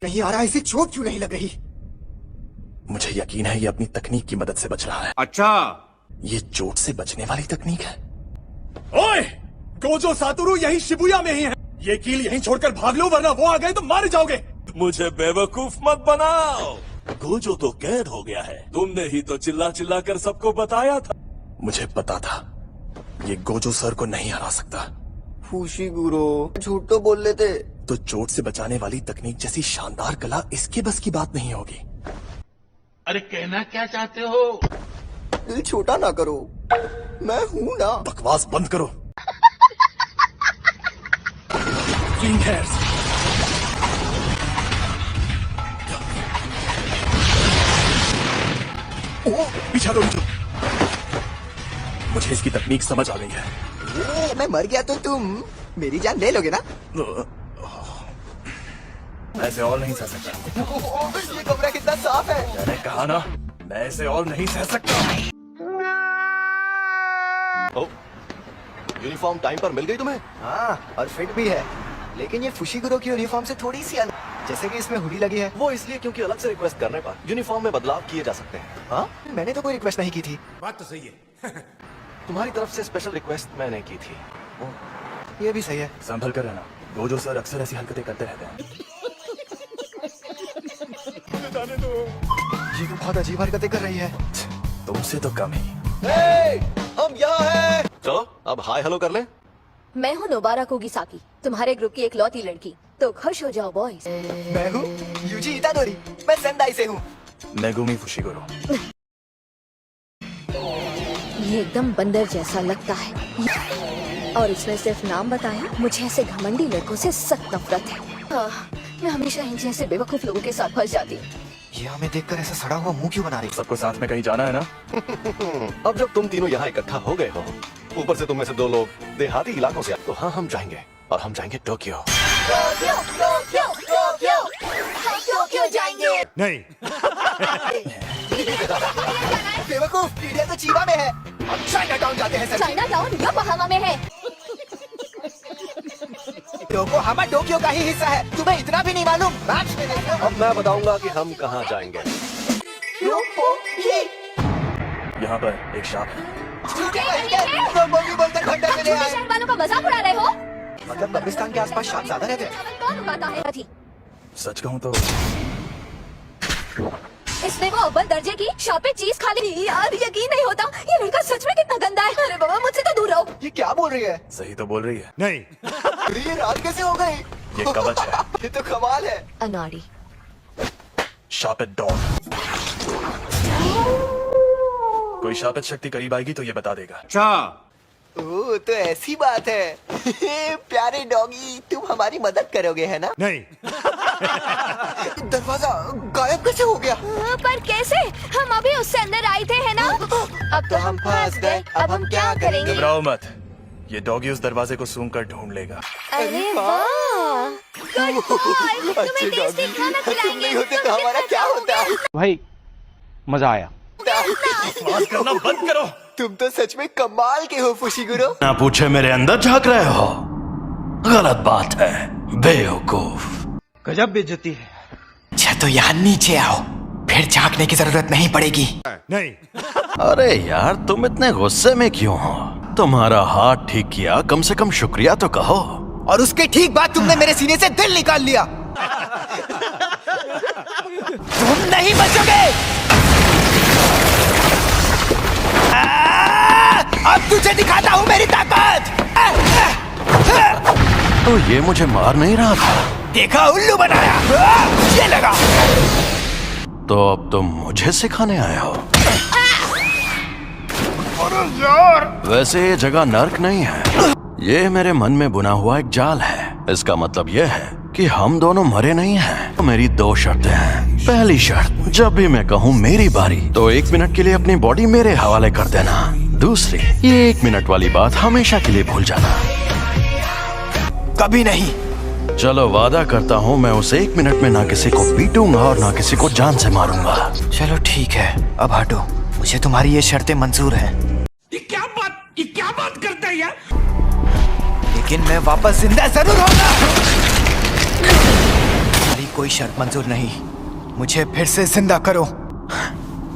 नहीं आ रहा, इसे चोट क्यों नहीं लग रही? मुझे यकीन है ये अपनी तकनीक की मदद से बच रहा है। अच्छा, ये चोट से बचने वाली तकनीक है। ओए, गोजो सातोरु यही शिबुया में ही है। ये कील यहीं छोड़कर भाग लो, वरना वो आ गए तो मारे जाओगे। मुझे बेवकूफ मत बनाओ। गोजो तो कैद हो गया है। तुमने ही तो चिल्ला चिल्ला कर सबको बताया था। मुझे पता था ये गोजो सर को नहीं हरा सकता। फुशिगुरो, झूठ तो बोल लेते। तो चोट से बचाने वाली तकनीक जैसी शानदार कला इसके बस की बात नहीं होगी। अरे कहना क्या चाहते हो? दिल छोटा ना करो, मैं हूं ना। बकवास बंद करो। Clean hairs. ओह, पीछा दो मुझे। मुझे इसकी तकनीक समझ आ गई है। मैं मर गया तो तुम मेरी जान ले लोगे ना? ऐसे और नहीं सह सकता। ये कमरा कितना साफ है। मैंने कहा ना, मैं ऐसे और नहीं सह सकता। यूनिफॉर्म टाइम पर मिल गई तुम्हें? हाँ, और फिट भी है, लेकिन ये फुशिगुरो की यूनिफॉर्म से थोड़ी सी अलग, जैसे कि इसमें हुडी लगी है। वो इसलिए क्योंकि अलग से रिक्वेस्ट करने पर यूनिफॉर्म में बदलाव किए जा सकते हैं। हाँ, मैंने तो कोई रिक्वेस्ट नहीं की थी। बात तो सही है। तुम्हारी तरफ से स्पेशल रिक्वेस्ट मैंने की थी। ये भी सही है। संभल कर रहना, गोजो सर अक्सर ऐसी हरकतें करते रहते हैं। ये तो बहुत अजीब हरकतें कर रही है। तुमसे तो कम ही। हम यहाँ हैं। चलो अब हाय हेलो कर ले। मैं हूँ नोबारा कोगिसाकी, तुम्हारे ग्रुप की एकलौती लड़की। तो खुश हो जाओ बॉयज। मैं हूँ यूजी इतादोरी, मैं सेंदाई से हूँ। Megumi Fushiguro. ये एकदम बंदर जैसा लगता है, और इसने सिर्फ नाम बताया। मुझे ऐसे घमंडी लड़कों से सख्त नफरत है। मैं हमेशा इन जैसे बेवकूफ लोगों के साथ फंस जाती हूँ। ये हमें देखकर ऐसा सड़ा हुआ मुंह क्यों बना रही? सबको साथ में कहीं जाना है ना? अब जब तुम तीनों यहाँ इकट्ठा हो गए हो, ऊपर से तुम में से 2 लोग देहाती इलाकों से, तो हाँ हम जाएंगे, और हम जाएंगे टोक्यो। टोक्यो जाएंगे। नहीं, बेवकूफ, इंडिया तो चीबा में है। हम चाइना टाउन जाते हैं सर। चाइना टाउन योकोहामा में है। योकोहामा टोक्यो का ही हिस्सा है, तुम्हें इतना भी नहीं मालूम? मैच में देखो। अब मैं बताऊंगा कि हम कहाँ जाएंगे। यहाँ पर एक शाप है। तो बोली बोलकर खंडर में ले आए। शहर वालों का मजाक उड़ा रहे हो? मतलब कब्रिस्तान के आसपास शाप ज्यादा रहते हैं। कौन उगाता है? सच कहूँ तो इसने वो अव्वल दर्जे की शापे चीज खा ली। यार यकीन नहीं होता, ये लड़का सच में कितना गंदा है। अरे बाबा, मुझसे तो दूर रहो। ये क्या बोल रही है? सही तो बोल रही है। नहीं, ये रात कैसे हो गई? ये कवच है। ये तो कमाल है। अनाड़ी। शापित डॉग। कोई शापित शक्ति करीब आएगी तो ये बता देगा। अच्छा, ओह, तो ऐसी बात है। प्यारे डॉगी, तुम हमारी मदद करोगे, है ना? नहीं, दरवाजा गायब कैसे हो गया? पर कैसे? हम अभी उससे अंदर आए थे, है ना? अब तो हम फंस गए। अब हम क्या करेंगे? घबराओ मत, ये डॉगी उस दरवाजे को सूंघ कर ढूंढ लेगा। अरे वाह, गुड बॉय। तुम्हें टेस्टी खाना तुम खिलाएंगे। नहीं होते तो हमारा क्या होता? भाई मजा आया। बकवास करना बंद करो। तुम तो सच में कमाल के हो फुशिगुरो। ना पूछे मेरे अंदर झांक रहे हो, गलत बात है बेवकूफ। गजब बेइज्जती है। अच्छा तो यहाँ नीचे आओ, फिर झांकने की जरूरत नहीं पड़ेगी। नहीं, अरे यार तुम इतने गुस्से में क्यों हो? तुम्हारा हाथ ठीक किया, कम से कम शुक्रिया तो कहो। और उसके ठीक बाद तुमने मेरे सीने से दिल निकाल लिया। तुम नहीं बचोगे। अब तुझे दिखाता हूँ मेरी ताकत। तो ये मुझे मार नहीं रहा था? देखा, उल्लू बनाया। ये लगा। तो अब तुम मुझे सिखाने आए हो? वैसे ये जगह नर्क नहीं है, ये मेरे मन में बुना हुआ एक जाल है। इसका मतलब ये है कि हम दोनों मरे नहीं हैं। तो मेरी 2 शर्तें हैं। पहली शर्त, जब भी मैं कहूँ मेरी बारी, तो 1 मिनट के लिए अपनी बॉडी मेरे हवाले कर देना। दूसरी, ये 1 मिनट वाली बात हमेशा के लिए भूल जाना। कभी नहीं। चलो वादा करता हूँ मैं उस 1 मिनट में ना किसी को पीटूंगा और ना किसी को जान से मारूंगा। चलो ठीक है, अब हटो। मुझे तुम्हारी ये शर्तें मंजूर हैं। ये क्या बात करता है यार? लेकिन मैं वापस जिंदा जरूर होगा। तुम्हारी कोई शर्त मंजूर नहीं, मुझे फिर से जिंदा करो।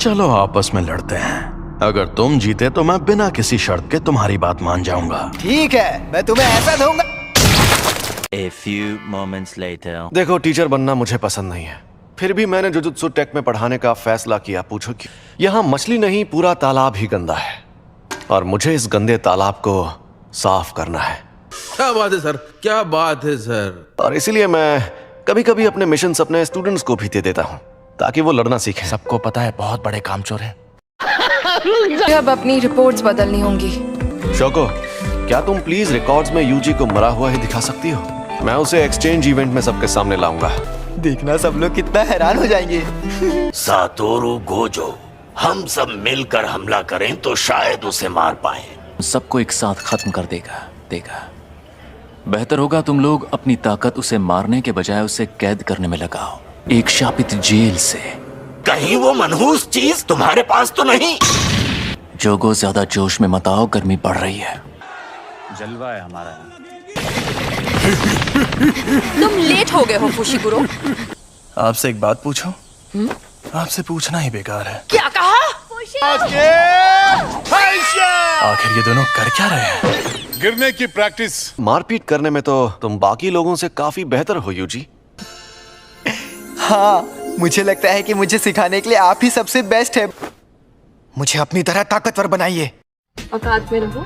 चलो आपस में लड़ते हैं। अगर तुम जीते तो मैं बिना किसी शर्त के तुम्हारी बात मान जाऊंगा। ठीक है, मैं तुम्हें ऐसा दूंगा। A few moments later. देखो, टीचर बनना मुझे पसंद नहीं है, फिर भी मैंने जुजुत्सु टेक में पढ़ाने का फैसला किया। पूछो क्यों? यहाँ मछली नहीं, पूरा तालाब ही गंदा है और मुझे इस गंदे तालाब को साफ करना है। क्या बात है सर, क्या बात है सर। और इसीलिए मैं कभी कभी अपने मिशंस अपने स्टूडेंट्स को भी दे देता हूँ ताकि वो लड़ना सीखें। सबको पता है बहुत बड़े कामचोर हैं। अब अपनी रिपोर्ट्स बदलनी होंगी। शोको, क्या तुम प्लीज रिकॉर्ड्स में यूजी को मरा हुआ ही दिखा सकती हो? मैं उसे एक्सचेंज इवेंट में सबके सामने लाऊंगा। देखना सब लोग कितना हैरान हो जाएंगे। सातोरु गोजो, हम सब मिलकर हमला करें तो शायद उसे मार पाए। सबको एक साथ खत्म कर देगा। बेहतर होगा तुम लोग अपनी ताकत उसे मारने के बजाय उसे कैद करने में लगाओ, एक शापित जेल से। कहीं वो मनहूस चीज तुम्हारे पास तो नहीं? जोगो, ज्यादा जोश में मत आओ, गर्मी बढ़ रही है। जलवा है हमारा। तुम लेट हो गए हो फुशिकुरो। आपसे एक बात पूछूं? आपसे पूछना ही बेकार है। क्या कहा? आखिर ये दोनों कर क्या रहे हैं? गिरने की प्रैक्टिस। मारपीट करने में तो तुम बाकी लोगों से काफी बेहतर हो यूजी। हाँ, मुझे लगता है कि मुझे सिखाने के लिए आप ही सबसे बेस्ट है। मुझे अपनी तरह ताकतवर बनाइए। औकात में रहो।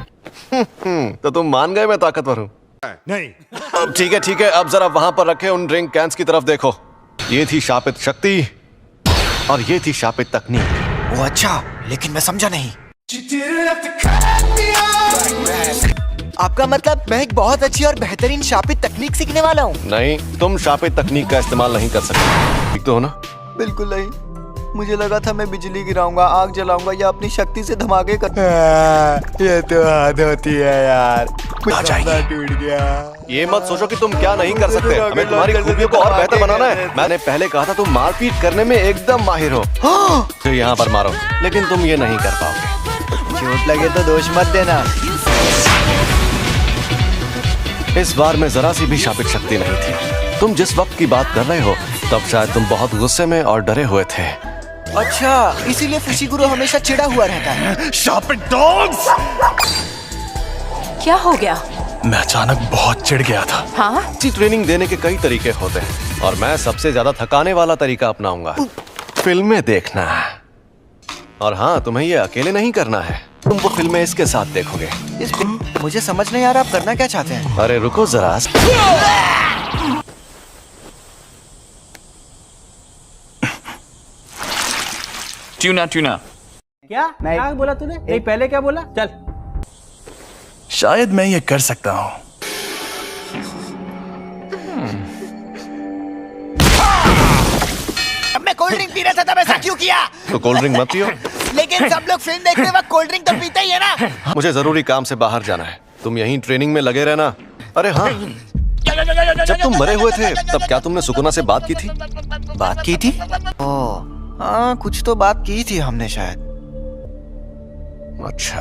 तो तुम मान गए मैं ताकतवर हूँ? नहीं। अब ठीक है, अब जरा वहां पर रखे उन ड्रिंक कैंस की तरफ देखो। ये थी शापित शक्ति और ये थी शापित तकनीक। वो अच्छा, लेकिन मैं समझा नहीं। आपका मतलब मैं एक बहुत अच्छी और बेहतरीन शापित तकनीक सीखने वाला हूँ? नहीं, तुम शापित तकनीक का इस्तेमाल नहीं कर सकते। ठीक तो हो ना? बिल्कुल नहीं। मुझे लगा था मैं बिजली गिराऊंगा, आग जलाऊंगा या अपनी शक्ति से धमाके कर। ये तो हद होती है यार। टूट गया। ये मत सोचो कि तुम क्या नहीं कर सकते। हमें तुम्हारी खूबियों को और बेहतर बनाना है। मैंने पहले कहा था तुम मारपीट करने में एकदम माहिर हो। तो यहाँ पर मारो, लेकिन तुम ये नहीं कर पाओगे। चोट लगे तो दोष मत देना। इस बार में जरा सी भी शापित शक्ति नहीं थी। तुम जिस वक्त की बात कर रहे हो तब शायद तुम बहुत गुस्से में और डरे हुए थे। अच्छा, इसीलिए फुशिकुरो हमेशा चिढ़ा हुआ रहता है। शापित डॉग्स! क्या हो गया? मैं अचानक बहुत चिढ़ गया था। हाँ? अच्छी ट्रेनिंग देने के कई तरीके होते हैं और मैं सबसे ज्यादा थकाने वाला तरीका अपनाऊंगा, फिल्में देखना। और हाँ, तुम्हें ये अकेले नहीं करना है, तुम वो फिल्में इसके साथ देखोगे। मुझे समझ नहीं आ रहा आप करना क्या चाहते हैं। अरे रुको जरा। ट्यूना क्या बोला तूने? नहीं, पहले क्या बोला? चल। शायद मैं ये कर सकता हूँ। अब मैं कोल्ड ड्रिंक पी रहा था तब ऐसा क्यों किया? तो कोल्ड ड्रिंक मत पियो। लेकिन सब लोग फिल्म देखते वक्त कोल्ड ड्रिंक तो पीते ही है ना। मुझे जरूरी काम से बाहर जाना है, तुम यहीं ट्रेनिंग में लगे रहना। अरे हाँ, जब तुम मरे हुए थे तब क्या तुमने सुकुना से बात की थी? बात की थी? ओह हाँ, कुछ तो बात की थी हमने शायद। अच्छा।